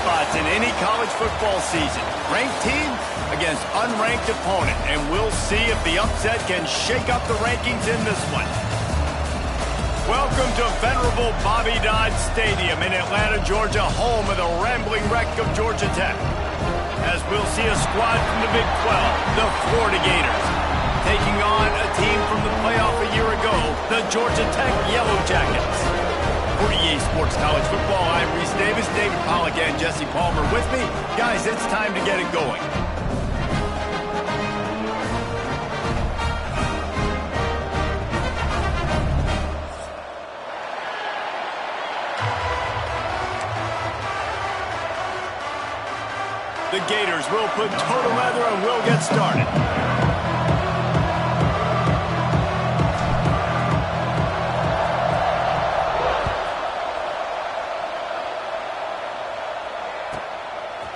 spots in any college football season. Ranked team against unranked opponent, and we'll see if the upset can shake up the rankings in this one. Welcome to venerable Bobby Dodd Stadium in Atlanta, Georgia, home of the rambling wreck of Georgia Tech. As we'll see a squad from the Big 12, the Florida Gators, taking on a team from the playoff a year ago, the Georgia Tech Yellow Jackets. For EA Sports College Football, I'm Reese Davis, David Pollack, and Jesse Palmer with me. Guys, it's time to get it going. The Gators will put total leather and we'll get started.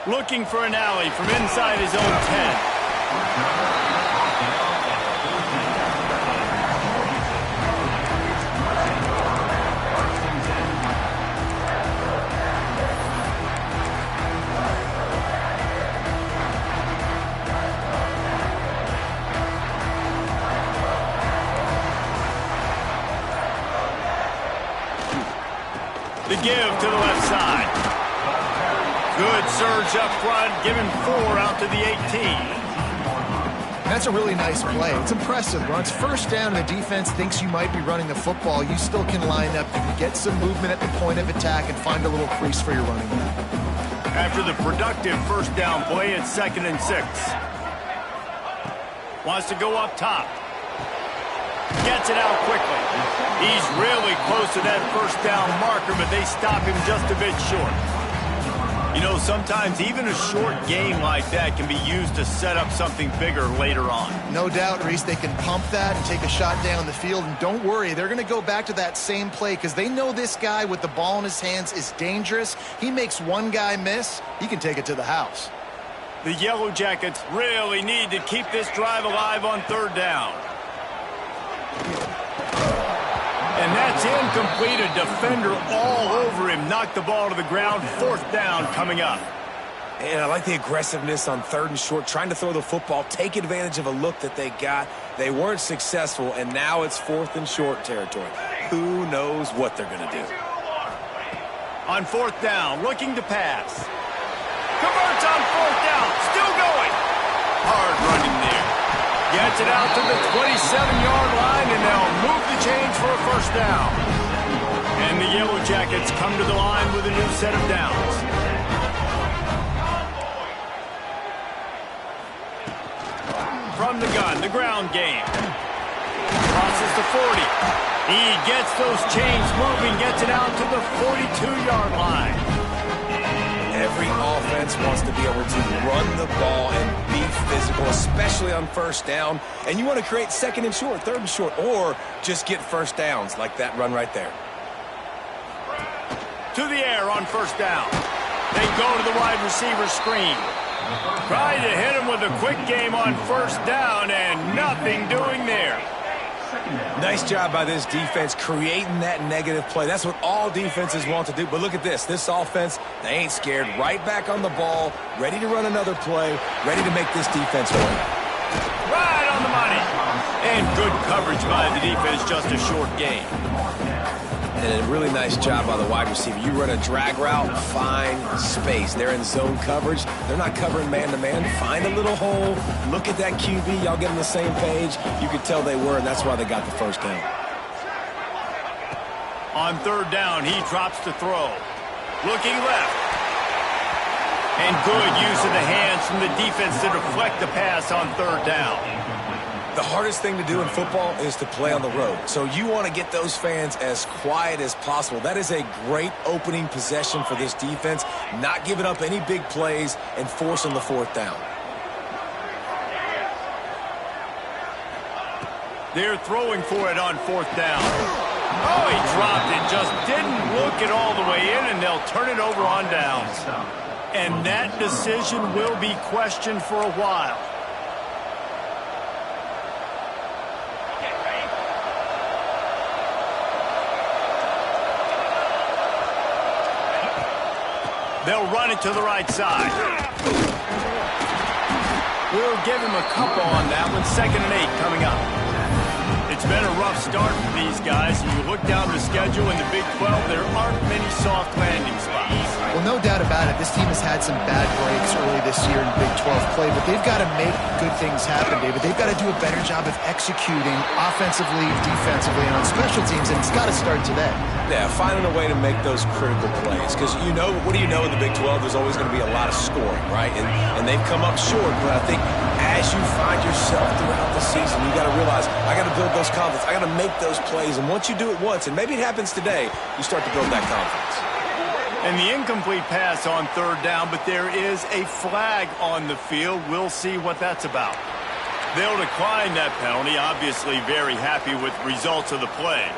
Looking for an alley from inside his own 10. The give to the left side. Good surge up front, giving 4 out to the 18. That's a really nice play. It's impressive. When it's first down and the defense thinks you might be running the football, you still can line up. You can get some movement at the point of attack and find a little crease for your running back. After the productive first down play, it's 2nd and 6. Wants to go up top. Gets it out quickly. He's really close to that first down marker, but they stop him just a bit short. You know, sometimes even a short game like that can be used to set up something bigger later on. No doubt, Reese, they can pump that and take a shot down the field. And don't worry, they're going to go back to that same play because they know this guy with the ball in his hands is dangerous. He makes one guy miss, he can take it to the house. The Yellow Jackets really need to keep this drive alive on 3rd down. And that's incomplete. A defender all over him. Knocked the ball to the ground. 4th down coming up. And I like the aggressiveness on 3rd and short, trying to throw the football, take advantage of a look that they got. They weren't successful, and now it's 4th and short territory. Who knows what they're going to do? On 4th down, looking to pass. Converts on 4th down. Still going. Hard running there. Gets it out to the 27-yard line, and they'll move the chains for a first down. And the Yellow Jackets come to the line with a new set of downs. From the gun, the ground game. Crosses the 40. He gets those chains moving, gets it out to the 42-yard line. Every offense wants to be able to run the ball and be physical, especially on first down. And you want to create 2nd and short, 3rd and short, or just get first downs like that run right there. To the air on first down. They go to the wide receiver screen. Trying to hit him with a quick game on first down, and nothing doing there. Nice job by this defense creating that negative play. That's what all defenses want to do. But look at this. This offense, they ain't scared. Right back on the ball, ready to run another play, ready to make this defense win. Right on the money. And good coverage by the defense, just a short game. And a really nice job by the wide receiver. You run a drag route, find space. They're in zone coverage. They're not covering man-to-man. Find a little hole. Look at that QB. Y'all get on the same page. You could tell they were, and that's why they got the first down. On 3rd down, he drops to throw. Looking left. And good use of the hands from the defense to deflect the pass on 3rd down. The hardest thing to do in football is to play on the road. So you want to get those fans as quiet as possible. That is a great opening possession for this defense. Not giving up any big plays and forcing the 4th down. They're throwing for it on 4th down. Oh, he dropped it. Just didn't look it all the way in, and they'll turn it over on downs. And that decision will be questioned for a while. They'll run it to the right side. We'll give him a couple on that one. 2nd and 8 coming up. It's been a rough start for these guys. And you look down the schedule in the Big 12, there aren't many soft landing spots. Well, no doubt about it. This team has had some bad breaks early this year in Big 12 play, but they've got to make good things happen, David. They've got to do a better job of executing offensively, defensively, and on special teams, and it's got to start today. Yeah, finding a way to make those critical plays. Because what do you know in the Big 12? There's always going to be a lot of scoring, right? And they've come up short, but I think as you find yourself throughout the season, you got to realize, I got to build those confidence. I got to make those plays. And once you do it once, and maybe it happens today, you start to build that confidence. And the incomplete pass on 3rd down, but there is a flag on the field. We'll see what that's about. They'll decline that penalty, obviously very happy with the results of the play.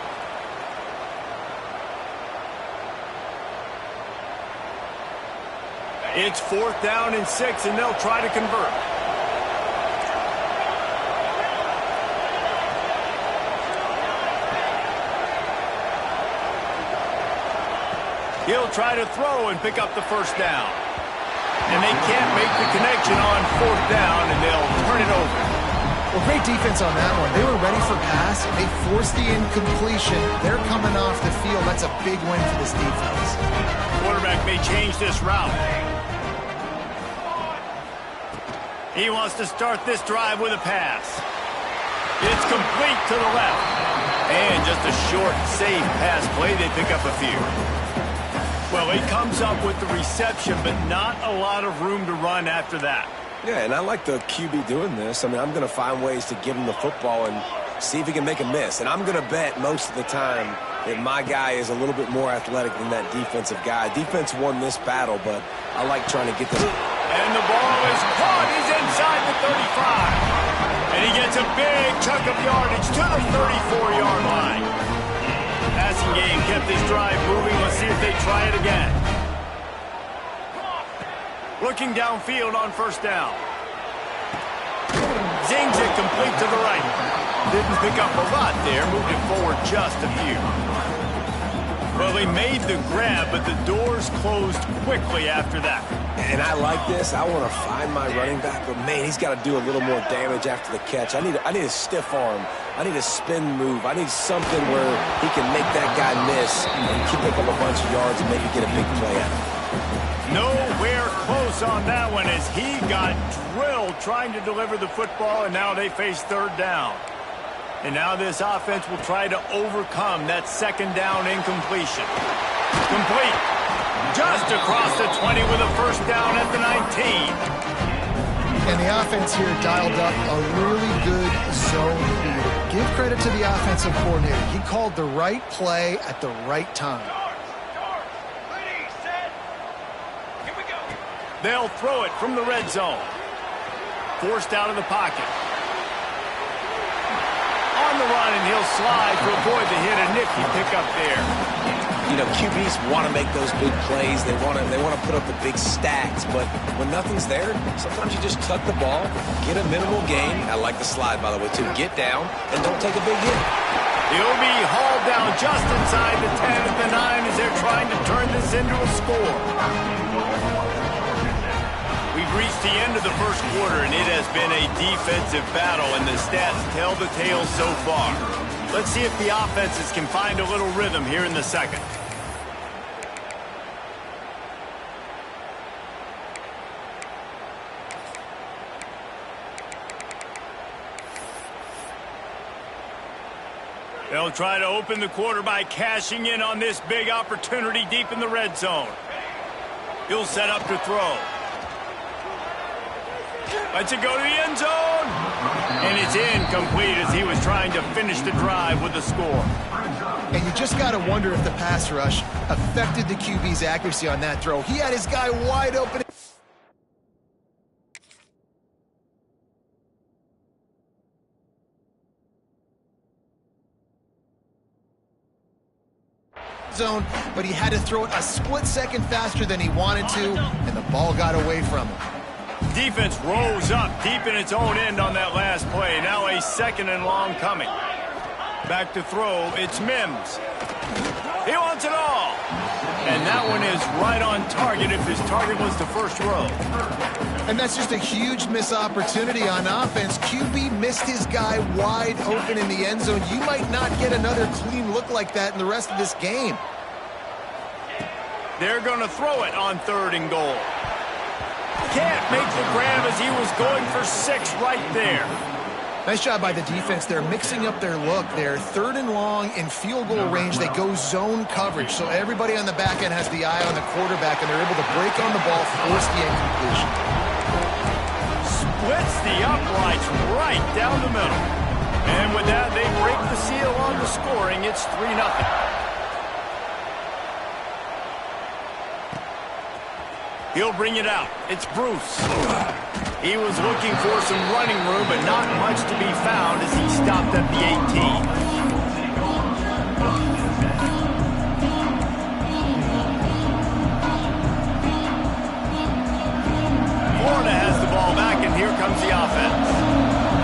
It's 4th down and 6, and they'll try to convert. He'll try to throw and pick up the 1st down. And they can't make the connection on 4th down, and they'll turn it over. Well, great defense on that one. They were ready for pass. They forced the incompletion. They're coming off the field. That's a big win for this defense. Quarterback may change this route. He wants to start this drive with a pass. It's complete to the left. And just a short, safe pass play. They pick up a few. Well, he comes up with the reception, but not a lot of room to run after that. Yeah, and I like the QB doing this. I mean, I'm going to find ways to give him the football and see if he can make a miss. And I'm going to bet most of the time that my guy is a little bit more athletic than that defensive guy. Defense won this battle, but I like trying to get this. And the ball is caught. He's inside the 35. And he gets a big chunk of yardage to the 34-yard line. Passing game kept this drive moving. Let's see if they try it again. Looking downfield on 1st down. Zings it complete to the right. Didn't pick up a lot there. Moved it forward just a few. Well, they made the grab, but the doors closed quickly after that. And I like this. I want to find my running back, but man, he's got to do a little more damage after the catch. I need a stiff arm. I need a spin move. I need something where he can make that guy miss and keep up a bunch of yards and maybe get a big play out of it. Nowhere close on that one as he got drilled trying to deliver the football, and now they face 3rd down. And now this offense will try to overcome that 2nd down incompletion. Complete. Just across the 20 with a 1st down at the 19. And the offense here dialed up a really good zone read. Give credit to the offensive coordinator. He called the right play at the right time. They'll throw it from the red zone. Forced out of the pocket. On the run, and he'll slide to avoid the hit. A nifty pickup there. You know, QBs want to make those big plays. They want to put up the big stats. But when nothing's there, sometimes you just tuck the ball, get a minimal gain. I like the slide, by the way, too. Get down and don't take a big hit. He'll be hauled down just inside the 10 at the 9 as they're trying to turn this into a score. We've reached the end of the 1st quarter, and it has been a defensive battle, and the stats tell the tale so far. Let's see if the offenses can find a little rhythm here in the 2nd. They'll try to open the quarter by cashing in on this big opportunity deep in the red zone. He'll set up to throw. Lets it go to the end zone. And it's incomplete as he was trying to finish the drive with a score. And you just got to wonder if the pass rush affected the QB's accuracy on that throw. He had his guy wide open. Zone, but he had to throw it a split second faster than he wanted to, and the ball got away from him. Defense rose up deep in its own end on that last play. Now a 2nd and long coming. Back to throw, it's Mims. He wants it all. And that one is right on target if his target was the first row. And that's just a huge missed opportunity on offense. QB missed his guy wide open in the end zone. You might not get another clean look like that in the rest of this game. They're going to throw it on 3rd and goal. Can't make the grab as he was going for 6 right there. Nice job by the defense. They're mixing up their look. They're 3rd and long in field goal range. They go zone coverage. So everybody on the back end has the eye on the quarterback, and they're able to break on the ball, force the incompletion. Splits the uprights right down the middle. And with that, they break the seal on the scoring. It's 3-0. He'll bring it out. It's Bruce. He was looking for some running room, but not much to be found as he stopped at the 18. Florida has the ball back, and here comes the offense.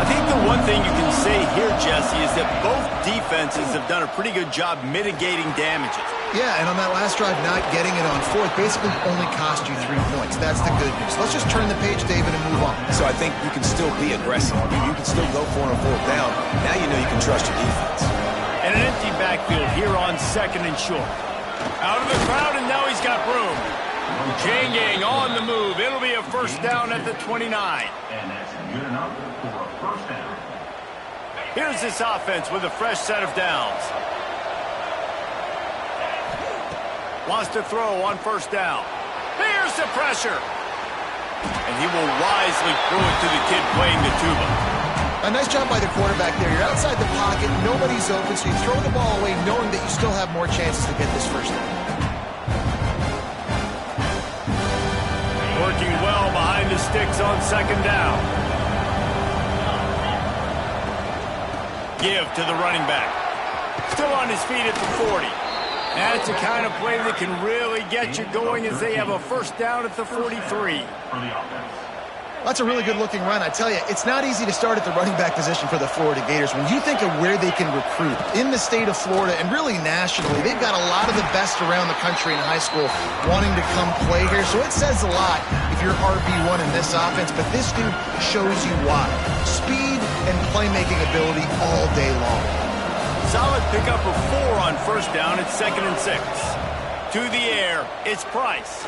I think the one thing you can say here, Jesse, is that both defenses have done a pretty good job mitigating damages. Yeah, and on that last drive, not getting it on 4th basically only cost you 3 points. That's the good news. Let's just turn the page, David, and move on. So I think you can still be aggressive. You can still go for it on 4th down. Now you know you can trust your defense. And an empty backfield here on 2nd and short. Out of the crowd, and now he's got room. Changing on the move. It'll be a first down at the 29. And that's good enough for a first down. Here's this offense with a fresh set of downs. Wants to throw on 1st down. Here's the pressure. And he will wisely throw it to the kid playing the tuba. A nice job by the quarterback there. You're outside the pocket, nobody's open, so you throw the ball away knowing that you still have more chances to get this first down. Working well behind the sticks on 2nd down. Give to the running back. Still on his feet at the 40. That's the kind of play that can really get you going as they have a first down at the 43. That's a really good-looking run. I tell you, it's not easy to start at the running back position for the Florida Gators. When you think of where they can recruit in the state of Florida and really nationally, they've got a lot of the best around the country in high school wanting to come play here. So it says a lot if you're RB1 in this offense, but this dude shows you why. Speed and playmaking ability all day long. Solid pickup of 4 on 1st down at 2nd and 6. To the air, it's Price.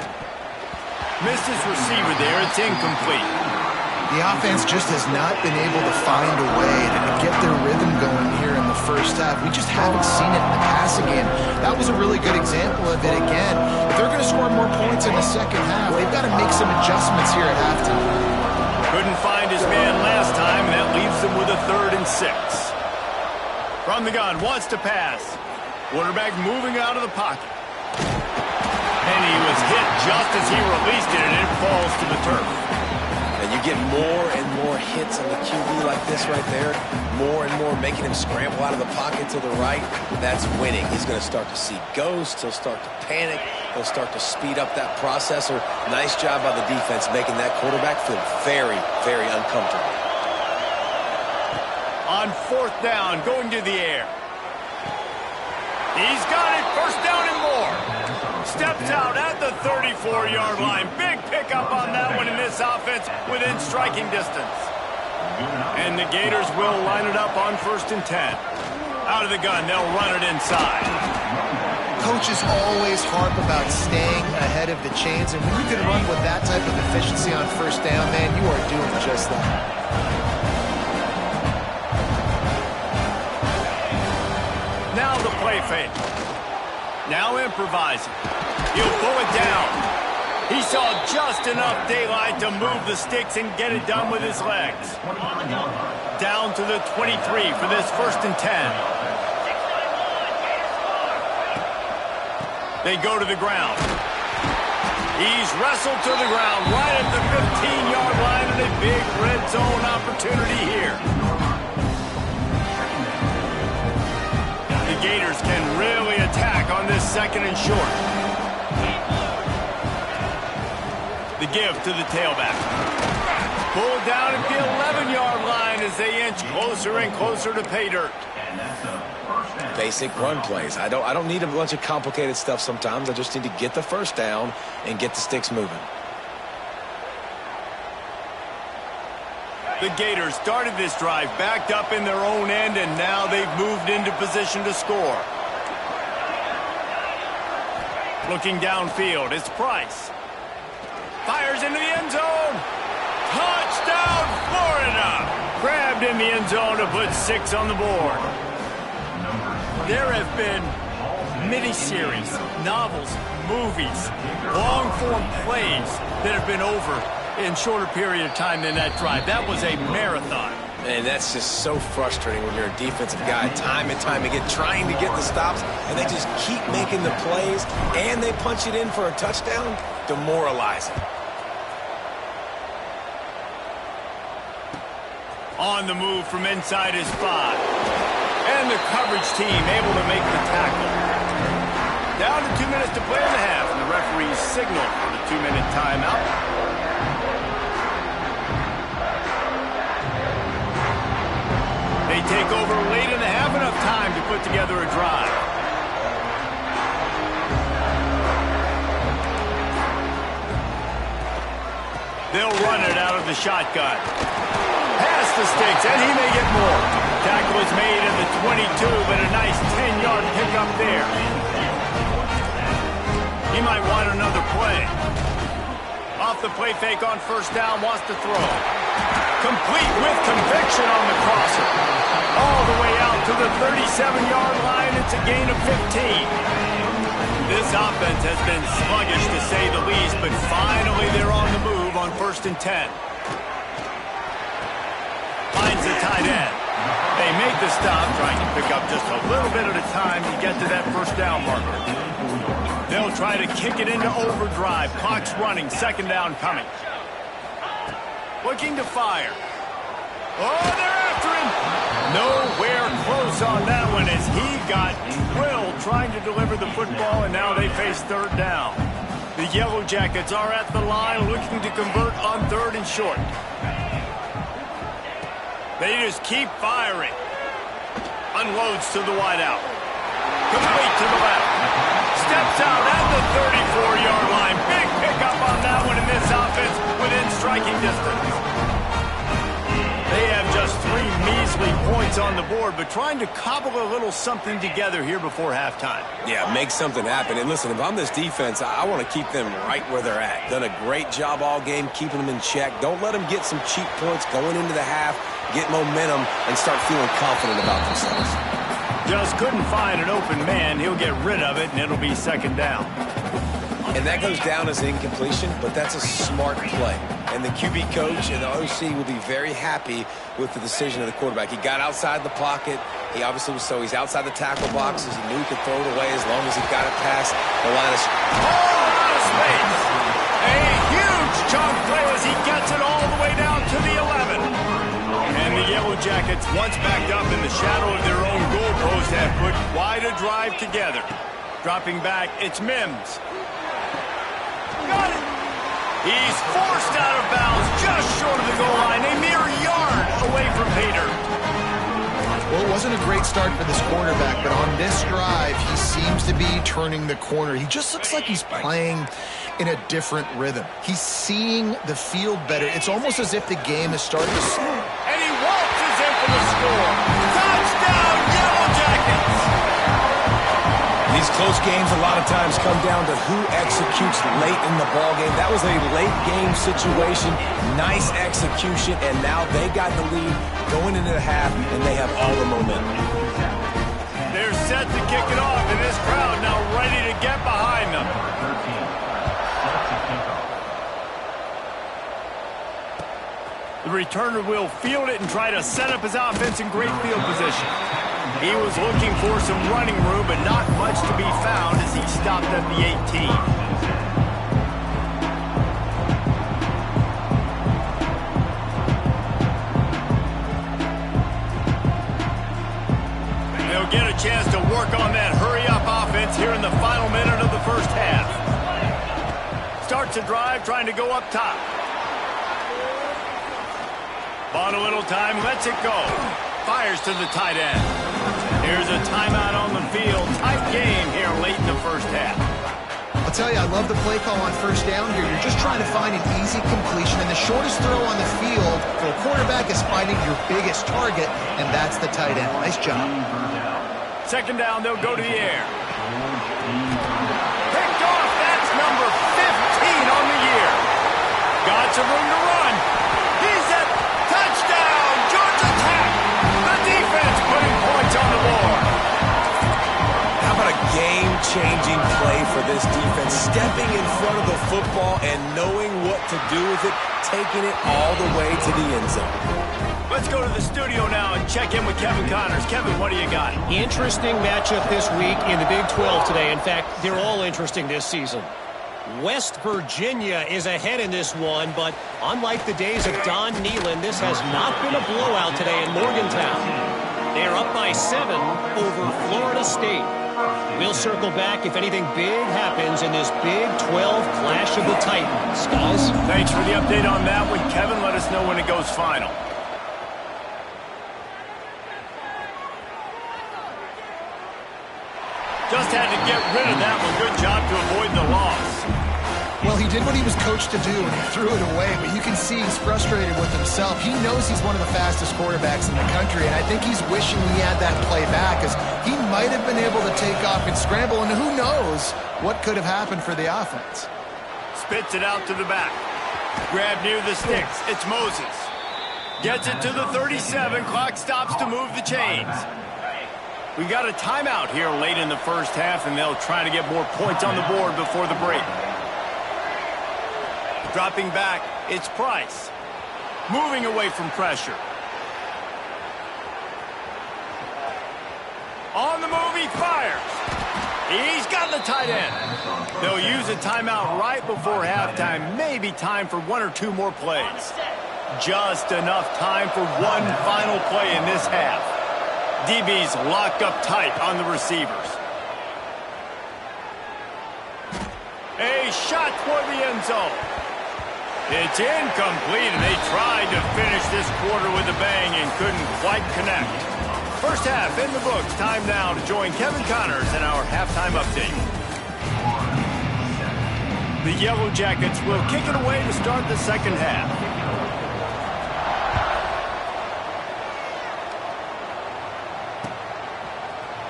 Missed his receiver there, it's incomplete. The offense just has not been able to find a way to get their rhythm going here in the first half. We just haven't seen it in the passing game. That was a really good example of it again. If they're going to score more points in the second half, they've got to make some adjustments here at halftime. Couldn't find his man last time, and that leaves them with a 3rd and 6. From the gun, wants to pass. Quarterback moving out of the pocket. And he was hit just as he released it, and it falls to the turf. And you get more and more hits on the QB like this right there. More and more making him scramble out of the pocket to the right. That's winning. He's going to start to see ghosts. He'll start to panic. He'll start to speed up that processor. Nice job by the defense making that quarterback feel very, very uncomfortable. On 4th down, going to the air. He's got it, first down and more. Steps out at the 34-yard line. Big pickup on that one in this offense within striking distance. And the Gators will line it up on 1st and 10. Out of the gun, they'll run it inside. Coaches always harp about staying ahead of the chains, and when you can run with that type of efficiency on 1st down, man, you are doing just that. Now the play fake. Now improvising. He'll pull it down. He saw just enough daylight to move the sticks and get it done with his legs. Down to the 23 for this 1st and 10. They go to the ground. He's wrestled to the ground right at the 15-yard line, and a big red zone opportunity here. The Gators can really attack on this 2nd and short. The give to the tailback. Pulled down at the 11-yard line as they inch closer and closer to pay dirt. And that's a first down. Basic run plays. I don't need a bunch of complicated stuff sometimes. I just need to get the first down and get the sticks moving. The Gators started this drive backed up in their own end, and now they've moved into position to score. Looking downfield, it's Price. Fires into the end zone. Touchdown, Florida! Grabbed in the end zone to put 6 on the board. There have been miniseries, novels, movies, long-form plays that have been over in shorter period of time than that drive. That was a marathon. And that's just so frustrating when you're a defensive guy, time and time again, trying to get the stops, and they just keep making the plays, and they punch it in for a touchdown. Demoralizing. On the move from inside his 5. And the coverage team able to make the tackle. Down to 2 minutes to play in the half, and the referees signal for the 2-minute timeout. They take over late in the half, enough time to put together a drive. They'll run it out of the shotgun. Pass the sticks, and he may get more. Tackle is made at the 22, but a nice 10-yard pickup there. He might want another play. Off the play fake on first down, wants to throw. Complete with conviction on the crosser. All the way out to the 37-yard line. It's a gain of 15. This offense has been sluggish to say the least, but finally they're on the move on 1st and 10. Finds the tight end. They make the stop, trying to pick up just a little bit at a time to get to that first down marker. They'll try to kick it into overdrive. Clock's running, 2nd down coming. Looking to fire. Oh, they're after him. Nowhere close on that one as he got drilled trying to deliver the football, and now they face 3rd down. The Yellow Jackets are at the line looking to convert on 3rd and short. They just keep firing. Unloads to the wideout. Complete to the left. Steps out at the 34-yard line. Big pickup on that one in this offense within striking distance. They have just 3 measly points on the board, but trying to cobble a little something together here before halftime. Yeah, make something happen. And listen, if I'm this defense, I want to keep them right where they're at. Done a great job all game keeping them in check. Don't let them get some cheap points going into the half, get momentum, and start feeling confident about themselves. Just couldn't find an open man. He'll get rid of it, and it'll be 2nd down. And that goes down as incompletion, but that's a smart play. And the QB coach and the OC will be very happy with the decision of the quarterback. He got outside the pocket. He obviously was he's outside the tackle boxes. He knew he could throw it away as long as he got it past the line of out of space. A huge chunk play as he gets it all the way down to the 11. And the Yellow Jackets, once backed up in the shadow of their own goalpost, have put quite a drive together. Dropping back, it's Mims. Got it. He's forced out of bounds just short of the goal line, a mere yard away from Pater. Well, it wasn't a great start for this quarterback, but on this drive, he seems to be turning the corner. He just looks like he's playing in a different rhythm. He's seeing the field better. It's almost as if the game is starting to slow. And he waltzes in for the score. Touchdown, Yellow Jackets! These close games a lot of times come down to who executes late in the ball game. That was a late game situation. Nice execution, and now they got the lead going into the half, and they have all the momentum. They're set to kick it off, and this crowd now ready to get behind them. The returner will field it and try to set up his offense in great field position. He was looking for some running room, but not much to be found as he stopped at the 18. They'll get a chance to work on that hurry-up offense here in the final minute of the first half. Starts a drive trying to go up top. Bought a little time, lets it go. Fires to the tight end. Here's a timeout on the field. Tight game here late in the first half. I'll tell you, I love the play call on first down here. You're just trying to find an easy completion, and the shortest throw on the field for a quarterback is finding your biggest target, and that's the tight end. Nice job. Second down, they'll go to the air. Picked off. That's number 15 on the year. Got some room to run. He's at touchdown, Georgia Tech. The defense putting points on the board. How about a game-changing play for this defense? Stepping in front of the football and knowing what to do with it, taking it all the way to the end zone. Let's go to the studio now and check in with Kevin Connors. Kevin, what do you got? Interesting matchup this week in the Big 12 today. In fact, they're all interesting this season. West Virginia is ahead in this one, but unlike the days of Don Nehlen, this has not been a blowout today in Morgantown. They are up by 7 over Florida State. We'll circle back if anything big happens in this Big 12 clash of the Titans. Guys? Thanks for the update on that one. Kevin, let us know when it goes final. Just had to get rid of that one. Good job to avoid the loss. Well, he did what he was coached to do, and he threw it away, but you can see he's frustrated with himself. He knows he's one of the fastest quarterbacks in the country, and I think he's wishing he had that play back, because he might have been able to take off and scramble, and who knows what could have happened for the offense. Spits it out to the back. Grab near the sticks. It's Moses. Gets it to the 37. Clock stops to move the chains. We got a timeout here late in the first half, and they'll try to get more points on the board before the break. Dropping back, it's Price. Moving away from pressure. On the move, he fires. He's got the tight end. They'll use a timeout right before halftime. Maybe time for 1 or 2 more plays. Just enough time for one final play in this half. DB's locked up tight on the receivers. A shot for the end zone. It's incomplete, and they tried to finish this quarter with a bang and couldn't quite connect. First half in the books. Time now to join Kevin Connors in our halftime update. The Yellow Jackets will kick it away to start the second half.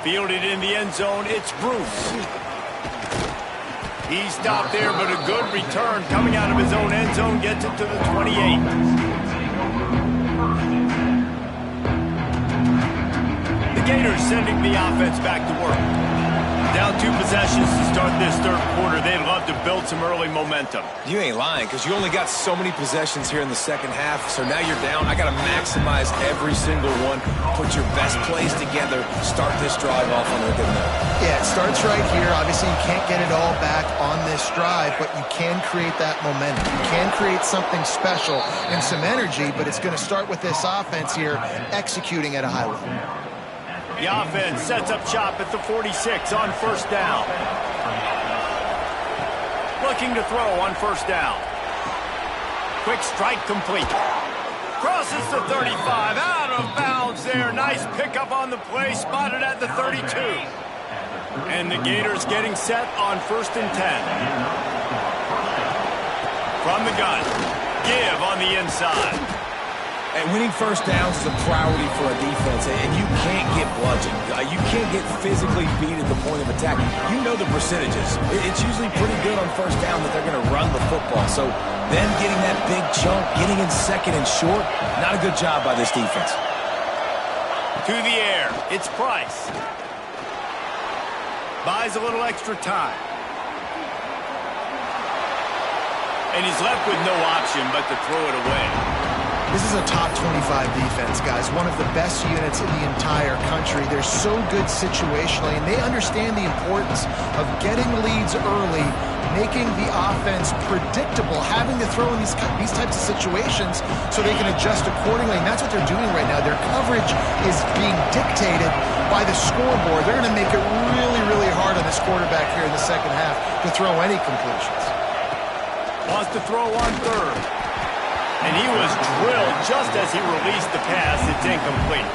Fielded in the end zone, it's Bruce. He stopped there, but a good return coming out of his own end zone gets it to the 28. The Gators sending the offense back to work. Down 2 possessions to start this third quarter. They'd love to build some early momentum. You ain't lying, because you only got so many possessions here in the second half, so now you're down. I got to maximize every single one, put your best plays together, start this drive off on a good note. Yeah, it starts right here. Obviously, you can't get it all back on this drive, but you can create that momentum. You can create something special and some energy, but it's going to start with this offense here executing at a high level. The offense sets up shop at the 46 on first down. Looking to throw on first down. Quick strike complete. Crosses the 35. Out of bounds there. Nice pickup on the play. Spotted at the 32. And the Gators getting set on first and 10. From the gun. Give on the inside. And winning first downs is a priority for a defense, and you can't get bludgeoned. You can't get physically beat at the point of attack. You know the percentages. It's usually pretty good on first down that they're going to run the football. So them getting that big chunk, getting in second and short, not a good job by this defense. To the air, it's Price. Buys a little extra time. And he's left with no option but to throw it away. This is a top 25 defense, guys. One of the best units in the entire country. They're so good situationally, and they understand the importance of getting leads early, making the offense predictable, having to throw in these types of situations so they can adjust accordingly. And that's what they're doing right now. Their coverage is being dictated by the scoreboard. They're going to make it really, really hard on this quarterback here in the second half to throw any completions. Wants to throw on third. And he was drilled just as he released the pass. It's incomplete.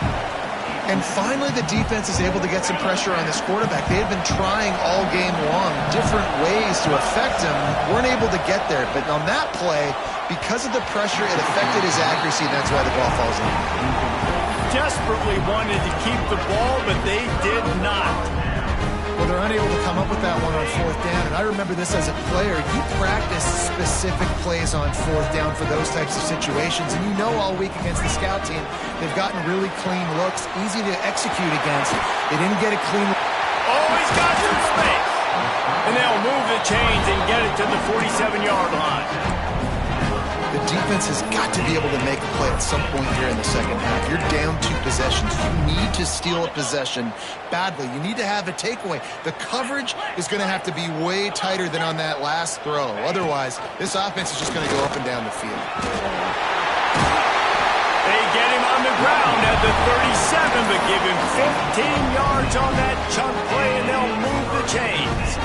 And finally, the defense is able to get some pressure on this quarterback. They had been trying all game long different ways to affect him. Weren't able to get there. But on that play, because of the pressure, it affected his accuracy, and that's why the ball falls in. Desperately wanted to keep the ball, but they did not. Well, they're unable to come up with that one on 4th down, and I remember this as a player. You practice specific plays on 4th down for those types of situations, and you know all week against the scout team, they've gotten really clean looks, easy to execute against. They didn't get a clean... Oh, he's got some space. And they'll move the chains and get it to the 47-yard line. The defense has got to be able to make a play at some point here in the second half. You're down 2 possessions. You need to steal a possession badly. You need to have a takeaway. The coverage is going to have to be way tighter than on that last throw. Otherwise, this offense is just going to go up and down the field. They get him on the ground at the 37, but give him 15 yards on that chunk play, and they'll move the chains.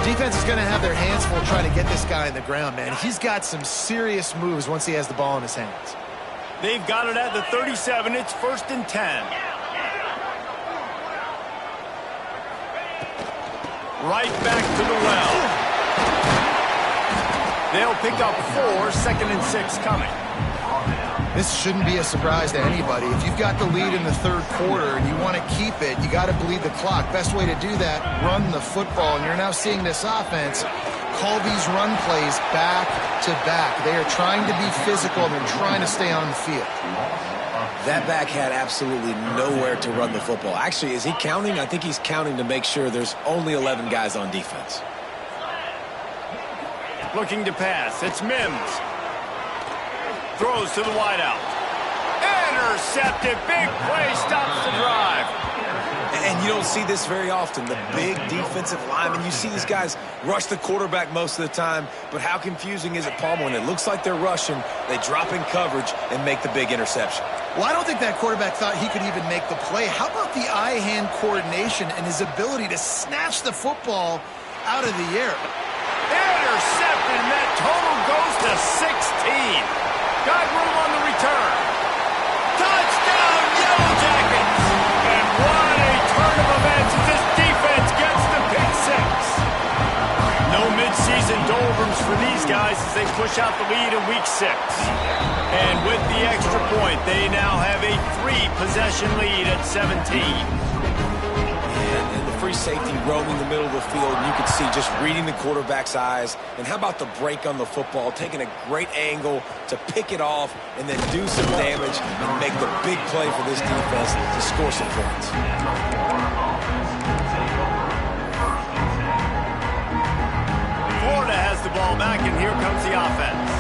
Defense is going to have their hands full trying to get this guy on the ground, man. He's got some serious moves once he has the ball in his hands. They've got it at the 37. It's 1st and 10. Right back to the well. They'll pick up 4, 2nd and 6 coming. This shouldn't be a surprise to anybody. If you've got the lead in the 3rd quarter and you want to keep it, you got to bleed the clock. Best way to do that, run the football. And you're now seeing this offense call these run plays back to back. They are trying to be physical and they're trying to stay on the field. That back had absolutely nowhere to run the football. Actually, is he counting? I think he's counting to make sure there's only 11 guys on defense. Looking to pass. It's Mims. Throws to the wideout. Intercepted. Big play. Stops the drive. And you don't see this very often. The big defensive linemen. You see these guys rush the quarterback most of the time. But how confusing is it, Palmer, when it looks like they're rushing, they drop in coverage and make the big interception? Well, I don't think that quarterback thought he could even make the play. How about the eye-hand coordination and his ability to snatch the football out of the air? Intercepted, and that total goes to 16. Got room on the return. Touchdown, Yellow Jackets! And what a turn of events as this defense gets the pick 6. No midseason doldrums for these guys as they push out the lead in week 6. And with the extra point, they now have a 3-possession lead at 17. And the free safety roaming the middle of the field, and you can see just reading the quarterback's eyes. And how about the break on the football, taking a great angle to pick it off and then do some damage and make the big play for this defense to score some points. Florida has the ball back, and here comes the offense.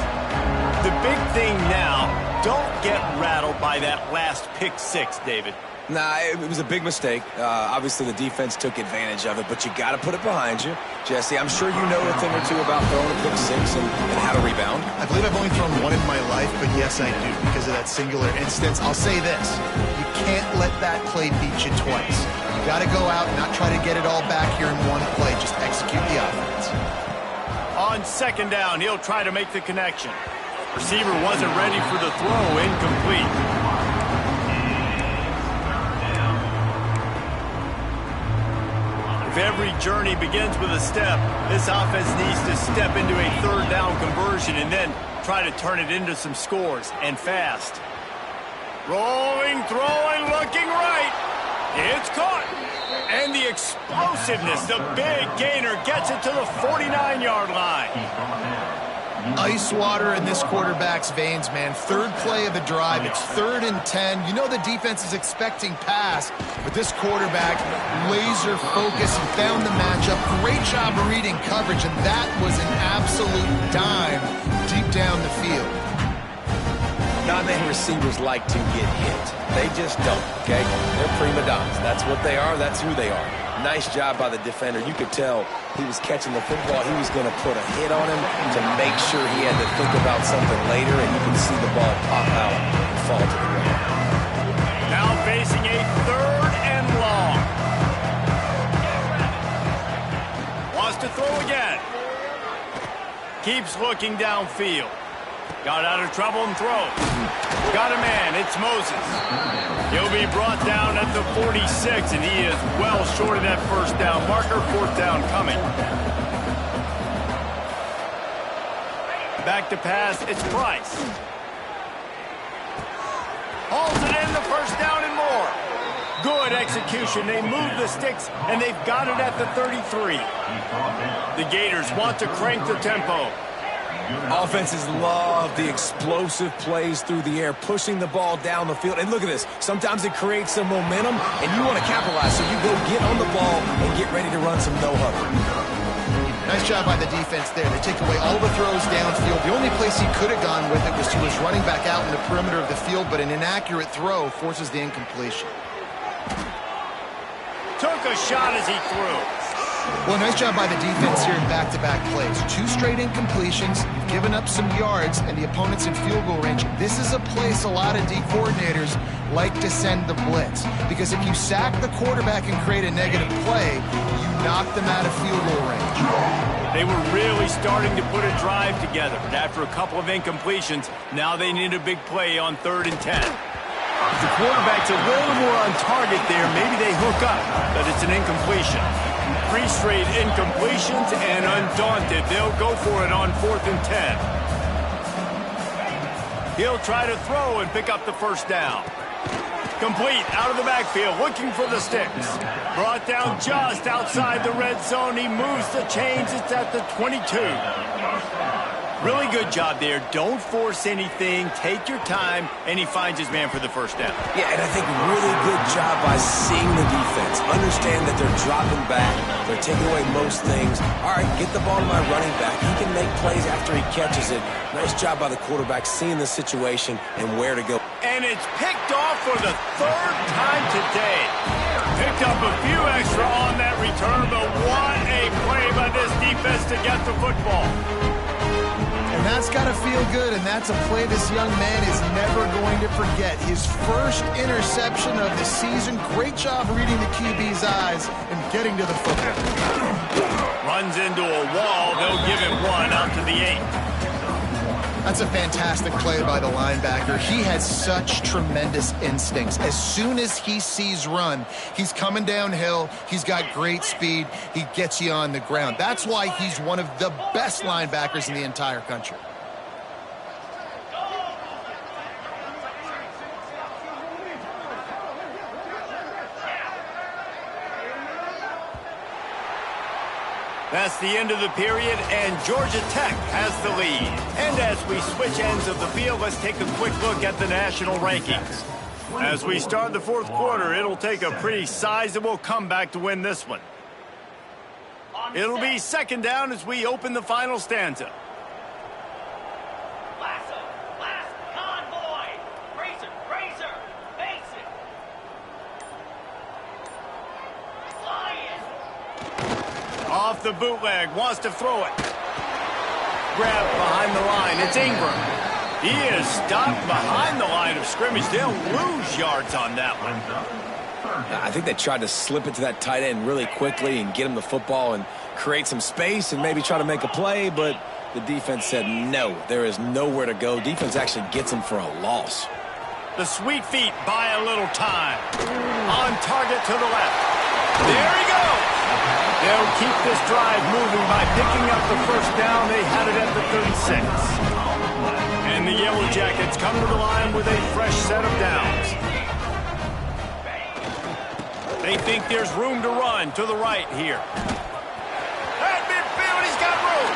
The big thing now, don't get rattled by that last pick 6, David. Nah, it was a big mistake. Obviously, the defense took advantage of it, but you got to put it behind you. Jesse, I'm sure you know a thing or two about throwing a pick 6 and how to rebound. I believe I've only thrown one in my life, but yes, I do, because of that singular instance. I'll say this. You can't let that play beat you twice. You got to go out and not try to get it all back here in one play. Just execute the offense. On 2nd down, he'll try to make the connection. Receiver wasn't ready for the throw. Incomplete. If every journey begins with a step, this offense needs to step into a 3rd down conversion and then try to turn it into some scores, and fast. Rolling, throwing, looking right. It's caught. And the explosiveness, the big gainer gets it to the 49-yard line. Ice water in this quarterback's veins, man. 3rd play of the drive. It's 3rd and 10. You know the defense is expecting pass, but this quarterback, laser focus. He found the matchup. Great job of reading coverage, and that was an absolute dime deep down the field. Not many receivers like to get hit. They just don't, okay? They're prima donnas. That's what they are. That's who they are. Nice job by the defender. You could tell he was catching the football. He was going to put a hit on him to make sure he had to think about something later, and you can see the ball pop out and fall to the ground. Now facing a 3rd and long. Wants to throw again. Keeps looking downfield. Got out of trouble and throws. Got a man. It's Moses. He'll be brought down at the 46, and he is well short of that first down marker. Fourth down coming. Back to pass, it's Price. Hauls it in, the first down and more. Good execution. They move the sticks, and they've got it at the 33. The Gators want to crank the tempo. Offenses love the explosive plays through the air, pushing the ball down the field. And look at this. Sometimes it creates some momentum, and you want to capitalize. So you go get on the ball and get ready to run some no-huddle. Nice job by the defense there. They take away all the throws downfield. The only place he could have gone with it was to his running back out in the perimeter of the field, but an inaccurate throw forces the incompletion. Took a shot as he threw. Well, nice job by the defense here in back-to-back plays. 2 straight incompletions, you've given up some yards, and the opponent's in field goal range. This is a place a lot of D coordinators like to send the blitz, because if you sack the quarterback and create a negative play, you knock them out of field goal range. They were really starting to put a drive together, but after a couple of incompletions, now they need a big play on 3rd and 10. If the quarterback's a little more on target there, maybe they hook up, but it's an incompletion. 3 straight incompletions, and undaunted, they'll go for it on 4th and 10. He'll try to throw and pick up the first down. Complete, out of the backfield, looking for the sticks. Brought down just outside the red zone. He moves the chains. It's at the 22. Really good job there. Don't force anything. Take your time, and he finds his man for the first down. Yeah, and I think really good job by seeing the defense. Understand that they're dropping back. They're taking away most things. All right, get the ball to my running back. He can make plays after he catches it. Nice job by the quarterback seeing the situation and where to go. And it's picked off for the 3rd time today. Picked up a few extra on that return, but what a play by this defense to get the football. And that's got to feel good, and that's a play this young man is never going to forget. His first interception of the season. Great job reading the QB's eyes and getting to the football. Runs into a wall. They'll give him 1 out to the 8. That's a fantastic play by the linebacker. He has such tremendous instincts. As soon as he sees run, he's coming downhill. He's got great speed. He gets you on the ground. That's why he's one of the best linebackers in the entire country. That's the end of the period, and Georgia Tech has the lead. And as we switch ends of the field, let's take a quick look at the national rankings. As we start the 4th quarter, it'll take a pretty sizable comeback to win this one. It'll be 2nd down as we open the final stanza. Off the bootleg, wants to throw it. Grab behind the line, it's Ingram. He is stopped behind the line of scrimmage. They'll lose yards on that one. I think they tried to slip it to that tight end really quickly and get him the football and create some space and maybe try to make a play, but the defense said no, there is nowhere to go. Defense actually gets him for a loss. The sweet feet buy a little time. On target to the left. There he goes. They'll keep this drive moving by picking up the first down. They had it at the 36. And the Yellow Jackets come to the line with a fresh set of downs. They think there's room to run to the right here. At midfield, he's got room.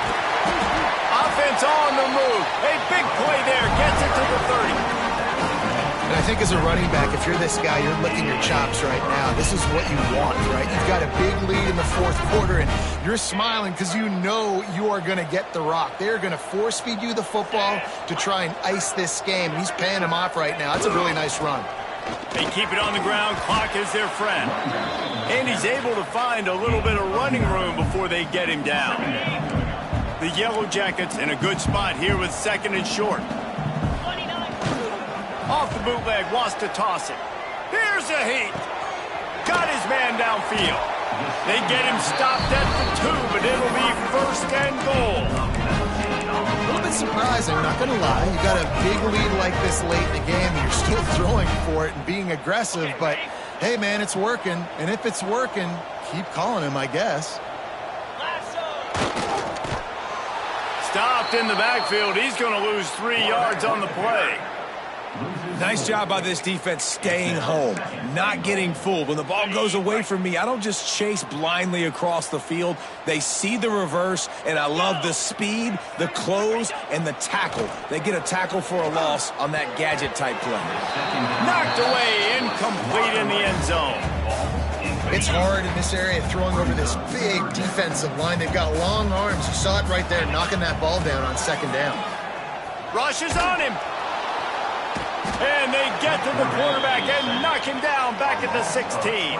Offense on the move. A big play there. Gets it to the 30. And I think as a running back, if you're this guy, you're licking your chops right now. This is what you want, right? You've got a big lead in the 4th quarter, and you're smiling because you know you are going to get the rock. They're going to force-feed you the football to try and ice this game. He's paying him off right now. That's a really nice run. They keep it on the ground. Clock is their friend. And he's able to find a little bit of running room before they get him down. The Yellow Jackets in a good spot here with 2nd and short. Off the bootleg, wants to toss it. Here's a heat. Got his man downfield. They get him stopped at the 2, but it'll be 1st and goal. A little bit of surprising, not going to lie. You got a big lead like this late in the game, and you're still throwing for it and being aggressive. But, hey, man, it's working. And if it's working, keep calling him, I guess. Stopped in the backfield. He's going to lose 3 yards on the play. Nice job by this defense staying home, not getting fooled. When the ball goes away from me, I don't just chase blindly across the field. They see the reverse, and I love the speed, the close, and the tackle. They get a tackle for a loss on that gadget-type play. Knocked away, incomplete in the end zone. It's hard in this area throwing over this big defensive line. They've got long arms. You saw it right there, knocking that ball down on second down. Rush is on him. And they get to the quarterback and knock him down back at the 16.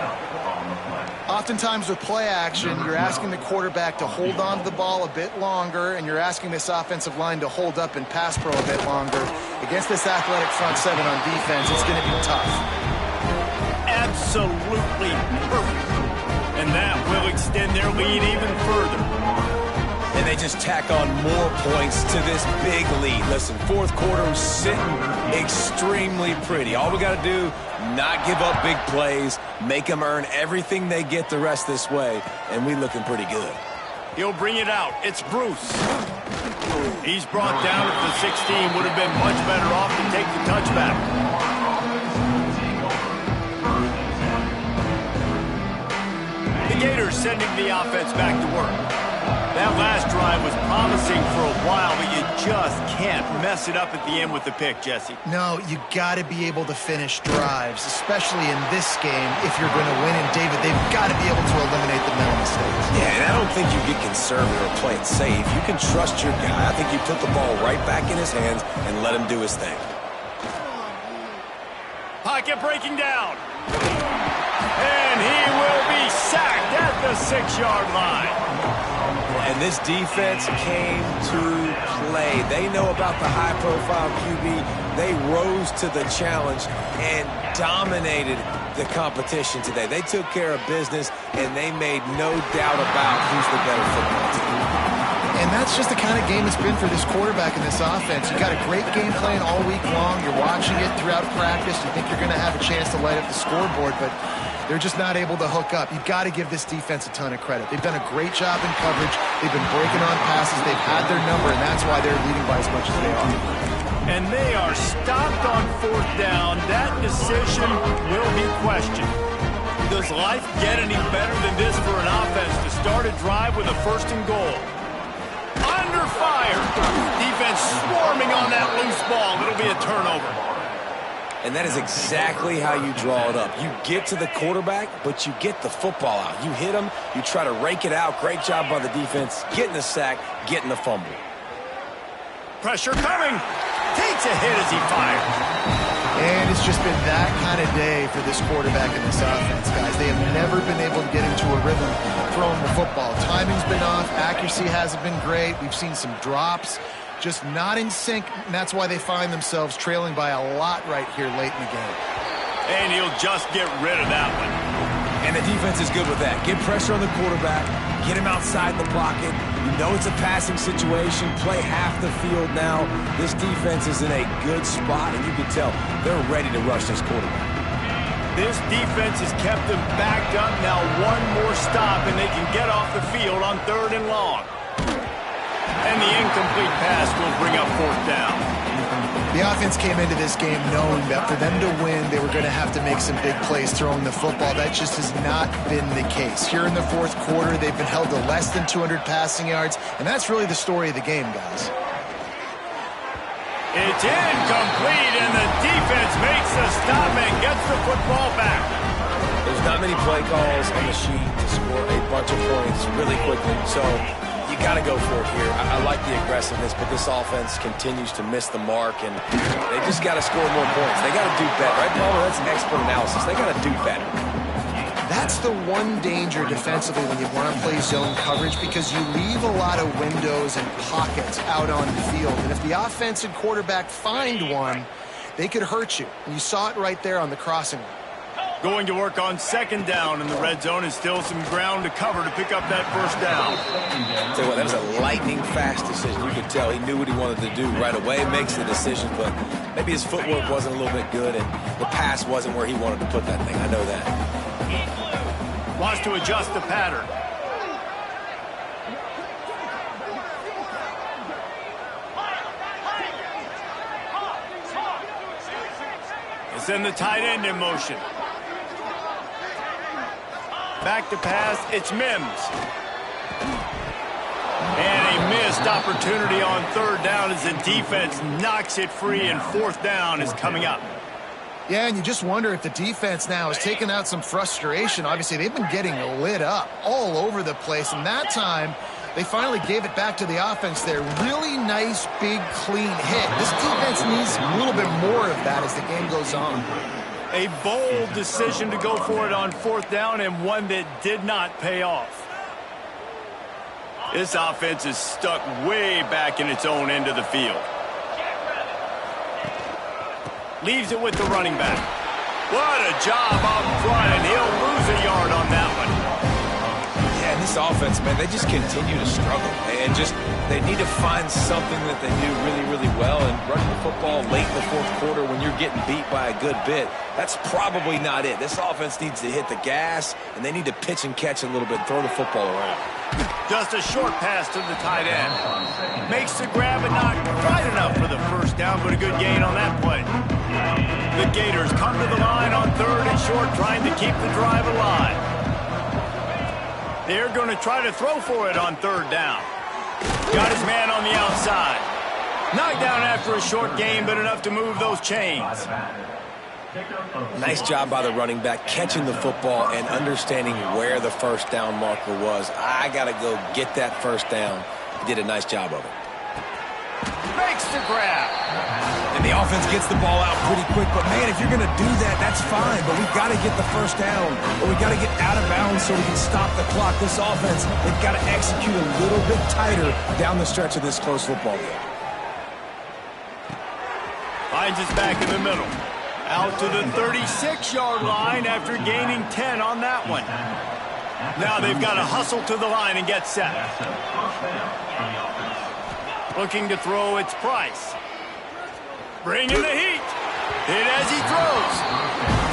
Oftentimes with play action, you're asking the quarterback to hold on to the ball a bit longer, and you're asking this offensive line to hold up and pass pro a bit longer. Against this athletic front seven on defense, it's going to be tough. Absolutely perfect. And that will extend their lead even further. And they just tack on more points to this big lead. Listen, fourth quarter was sitting extremely pretty. All we got to do, not give up big plays, make them earn everything they get the rest this way, and we looking pretty good. He'll bring it out. It's Bruce. He's brought down at the 16. Would have been much better off to take the touchback. The Gators sending the offense back to work. That last drive was promising for a while, but you just can't mess it up at the end with the pick, Jesse. No, you got to be able to finish drives, especially in this game. If you're going to win, and David, they've got to be able to eliminate the mental mistakes. Yeah, and I don't think you get conservative or play it safe. You can trust your guy. I think you put the ball right back in his hands and let him do his thing. Pocket breaking down. And he will be sacked at the 6-yard line. And this defense came to play. They know about the high-profile QB. They rose to the challenge and dominated the competition today. They took care of business, and they made no doubt about who's the better football team. And that's just the kind of game it's been for this quarterback and this offense. You got a great game plan all week long. You're watching it throughout practice. You think you're going to have a chance to light up the scoreboard, but they're just not able to hook up. You've got to give this defense a ton of credit. They've done a great job in coverage. They've been breaking on passes. They've had their number, and that's why they're leading by as much as they are. And they are stopped on fourth down. That decision will be questioned. Does life get any better than this for an offense to start a drive with a 1st and goal? Under fire. Defense swarming on that loose ball. It'll be a turnover. And that is exactly how you draw it up. You get to the quarterback, but you get the football out. You hit him, you try to rake it out. Great job by the defense, getting the sack, getting the fumble. Pressure coming. Takes a hit as he fires. And it's just been that kind of day for this quarterback and this offense, guys. They have never been able to get into a rhythm throwing the football. Timing's been off. Accuracy hasn't been great. We've seen some drops. Just not in sync, and that's why they find themselves trailing by a lot right here late in the game. And he'll just get rid of that one. And the defense is good with that. Get pressure on the quarterback, get him outside the pocket. You know it's a passing situation. Play half the field now. This defense is in a good spot, and you can tell they're ready to rush this quarterback. This defense has kept them backed up. Now one more stop, and they can get off the field on 3rd and long. And the incomplete pass will bring up 4th down. The offense came into this game knowing that for them to win, they were going to have to make some big plays throwing the football. That just has not been the case. Here in the 4th quarter, they've been held to less than 200 passing yards, and that's really the story of the game, guys. It's incomplete, and the defense makes the stop and gets the football back. There's not many play calls on the sheet to score a bunch of points really quickly, so you got to go for it here. I like the aggressiveness, but this offense continues to miss the mark, and they just got to score more points. They got to do better, right, Palmer? That's expert analysis. They got to do better. That's the one danger defensively when you want to play zone coverage, because you leave a lot of windows and pockets out on the field. And if the offense and quarterback find one, they could hurt you. And you saw it right there on the crossing line. Going to work on second down in the red zone, and still some ground to cover to pick up that first down. Tell you what, that was a lightning-fast decision. You could tell he knew what he wanted to do right away, makes the decision, but maybe his footwork wasn't a little bit good, and the pass wasn't where he wanted to put that thing. I know that. Wants to adjust the pattern. Send the tight end in motion. Back to pass, it's Mims. And a missed opportunity on third down as the defense knocks it free, and fourth down is coming up. Yeah, and you just wonder if the defense now has taken out some frustration. Obviously, they've been getting lit up all over the place, and that time they finally gave it back to the offense there. Really nice, big, clean hit. This defense needs a little bit more of that as the game goes on. A bold decision to go for it on fourth down, and one that did not pay off. This offense is stuck way back in its own end of the field. Leaves it with the running back. What a job up front, and he'll lose a yard on that one. Yeah, this offense, man, they just continue to struggle. And they need to find something that they do really, really well. And running the football late in the fourth quarter when you're getting beat by a good bit, that's probably not it. This offense needs to hit the gas, and they need to pitch and catch a little bit, throw the football around. Just a short pass to the tight end. Makes the grab, but not quite enough for the first down, but a good gain on that play. The Gators come to the line on third and short, trying to keep the drive alive. They're going to try to throw for it on third down. Got his man on the outside. Knocked down after a short gain, but enough to move those chains. Nice job by the running back, catching the football and understanding where the first down marker was. I got to go get that first down. He did a nice job of it. Makes the grab. And the offense gets the ball out pretty quick. But, man, if you're going to do that, that's fine. But we've got to get the first down, or we've got to get out of bounds so we can stop the clock. This offense, they've got to execute a little bit tighter down the stretch of this close football game. Finds his back in the middle. Out to the 36-yard line after gaining 10 on that one. Now they've got to hustle to the line and get set. Looking to throw, it's Price. Bringing the heat. Hit as he throws.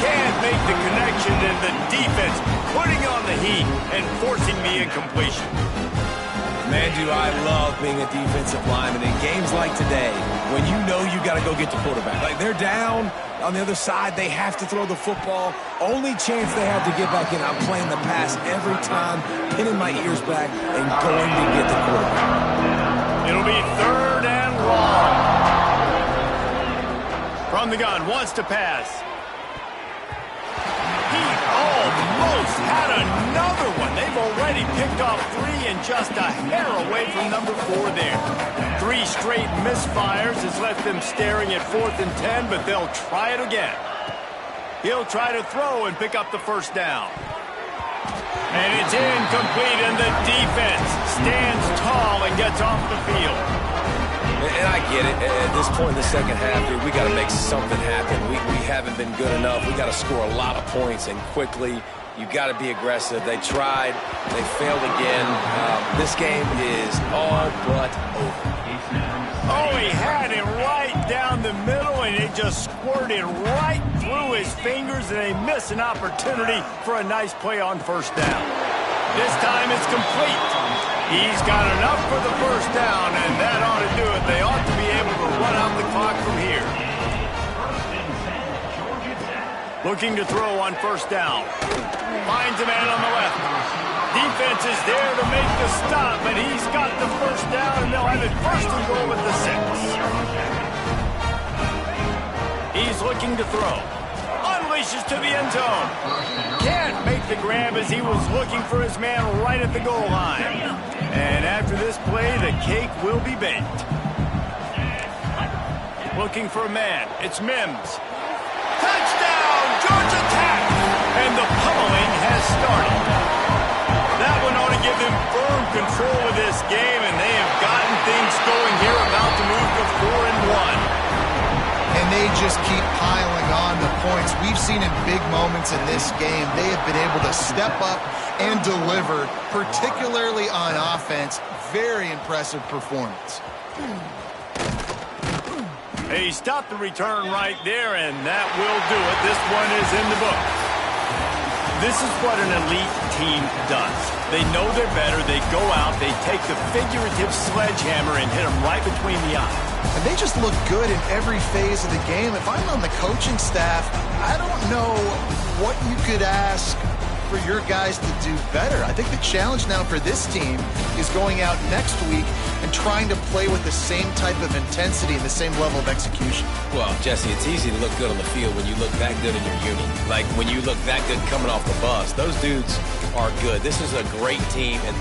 Can't make the connection, and the defense putting on the heat and forcing the incompletion. Man, do I love being a defensive lineman in games like today when you know you got to go get the quarterback. Like, they're down on the other side. They have to throw the football. Only chance they have to get back in. I'm playing the pass every time, pinning my ears back and going to get the quarterback. It'll be third and long. From the gun, wants to pass. He almost had another one. They've already picked off 3 and just a hair away from number 4 there. 3 straight misfires has left them staring at 4th and 10, but they'll try it again. He'll try to throw and pick up the first down. And it's incomplete, and the defense stands tall and gets off the field. And I get it. At this point in the second half, dude, we got to make something happen. We haven't been good enough. We got to score a lot of points and quickly. You got to be aggressive. They tried. They failed again. This game is all but over. Oh, he had it right down the middle, and it just squirted right through his fingers, and they miss an opportunity for a nice play on first down. This time it's complete. He's got enough for the first down, and that ought to do it. They ought to be able to run out the clock from here. Looking to throw on first down. Finds a man on the left. Defense is there to make the stop, but he's got the first down, and they'll have it first and goal at the 6. He's looking to throw. Unleashes to the end zone. Can't make the grab as he was looking for his man right at the goal line. And after this play, the cake will be baked. Looking for a man. It's Mims. Touchdown, Georgia Tech! And the pummeling has started. That one ought to give them firm control of this game, and they have gotten things going here, about to move to 4-1. And they just keep piling on the points. We've seen in big moments in this game, they have been able to step up and deliver, particularly on offense. Very impressive performance. He stopped the return right there, and that will do it. This one is in the book. This is what an elite team does. They know they're better. They go out, they take the figurative sledgehammer and hit them right between the eyes. And they just look good in every phase of the game. If I'm on the coaching staff, I don't know what you could ask for your guys to do better. I think the challenge now for this team is going out next week and trying to play with the same type of intensity and the same level of execution. Well, Jesse, it's easy to look good on the field when you look that good in your unit. Like when you look that good coming off the bus. Those dudes are good. This is a great team, and